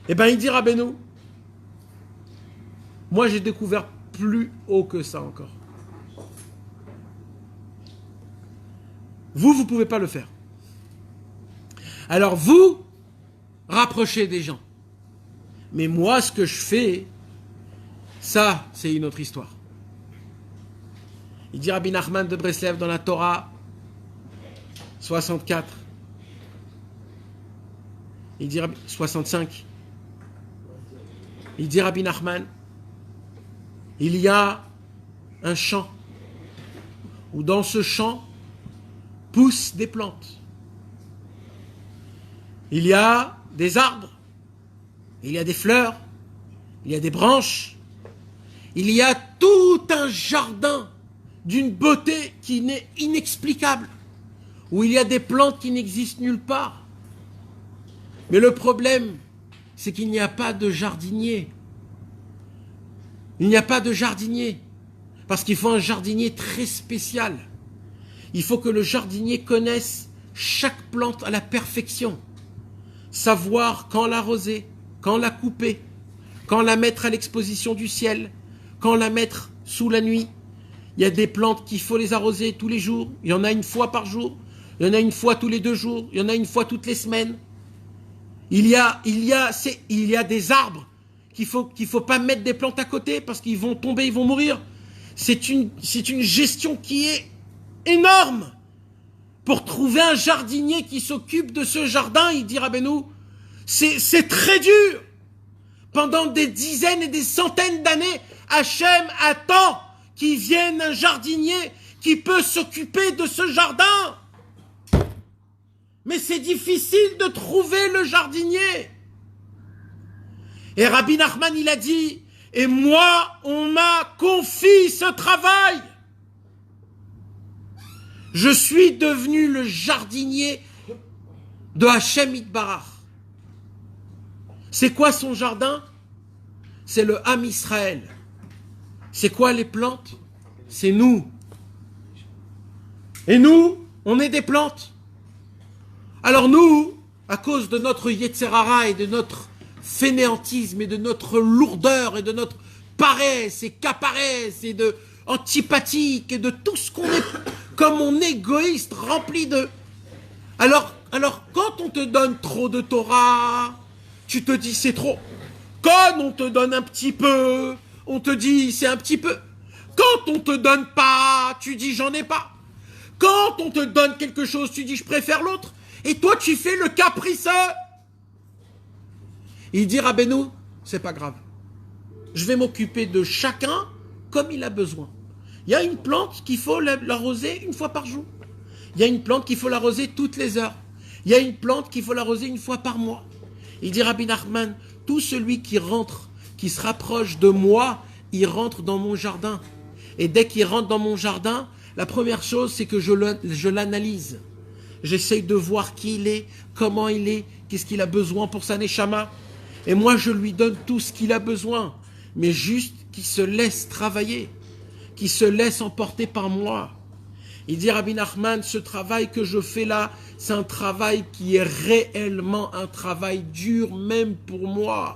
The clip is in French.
Eh bien, il dit Rabbeinu, moi j'ai découvert plus haut que ça encore. Vous ne pouvez pas le faire. Alors vous, rapprochez des gens. Mais moi, ce que je fais, ça, c'est une autre histoire. Il dit Rabbi Nachman de Breslev dans la Torah 64. Il dit 65. Il dit Rabbi Nachman, il y a un champ où dans ce champ poussent des plantes. Il y a des arbres, il y a des fleurs, il y a des branches, il y a tout un jardin d'une beauté qui n'est inexplicable, où il y a des plantes qui n'existent nulle part. Mais le problème, c'est qu'il n'y a pas de jardinier. Il n'y a pas de jardinier, parce qu'il faut un jardinier très spécial. Il faut que le jardinier connaisse chaque plante à la perfection. Savoir quand l'arroser, quand la couper, quand la mettre à l'exposition du ciel, quand la mettre sous la nuit. Il y a des plantes qu'il faut les arroser tous les jours. Il y en a une fois par jour. Il y en a une fois tous les 2 jours. Il y en a une fois toutes les semaines. Il y a des arbres qu'il faut pas mettre des plantes à côté parce qu'ils vont tomber, ils vont mourir. C'est une gestion qui est énorme. Pour trouver un jardinier qui s'occupe de ce jardin, il dit Rabbeinu, c'est très dur. Pendant des dizaines et des centaines d'années, Hachem attend qu'il vienne un jardinier qui peut s'occuper de ce jardin. Mais c'est difficile de trouver le jardinier. Et Rabbi Nachman, il a dit, et moi, on m'a confié ce travail. Je suis devenu le jardinier de Hachem Yitbarach. C'est quoi son jardin? C'est le Ham Israël. C'est quoi les plantes? C'est nous. Et nous, on est des plantes. Alors nous, à cause de notre Yetzer Hara et de notre fainéantisme et de notre lourdeur et de notre paresse et caparesse et de antipathique et de tout ce qu'on est, comme on est égoïste, rempli de... Alors, quand on te donne trop de Torah, tu te dis c'est trop. Quand on te donne un petit peu, on te dit c'est un petit peu. Quand on te donne pas, tu dis j'en ai pas. Quand on te donne quelque chose, tu dis je préfère l'autre. Et toi, tu fais le capriceux. Il dit Rabbeinu, c'est pas grave. Je vais m'occuper de chacun comme il a besoin. Il y a une plante qu'il faut l'arroser une fois par jour. Il y a une plante qu'il faut l'arroser toutes les heures. Il y a une plante qu'il faut l'arroser une fois par mois. Il dit Rabbi Nachman, tout celui qui rentre, qui se rapproche de moi, il rentre dans mon jardin. Et dès qu'il rentre dans mon jardin, la première chose, c'est que je l'analyse. J'essaye de voir qui il est, comment il est, qu'est-ce qu'il a besoin pour sa neshama. Et moi, je lui donne tout ce qu'il a besoin. Mais juste qu'il se laisse travailler, qu'il se laisse emporter par moi. Il dit Rabbi Nachman, ce travail que je fais là, c'est un travail qui est réellement un travail dur même pour moi.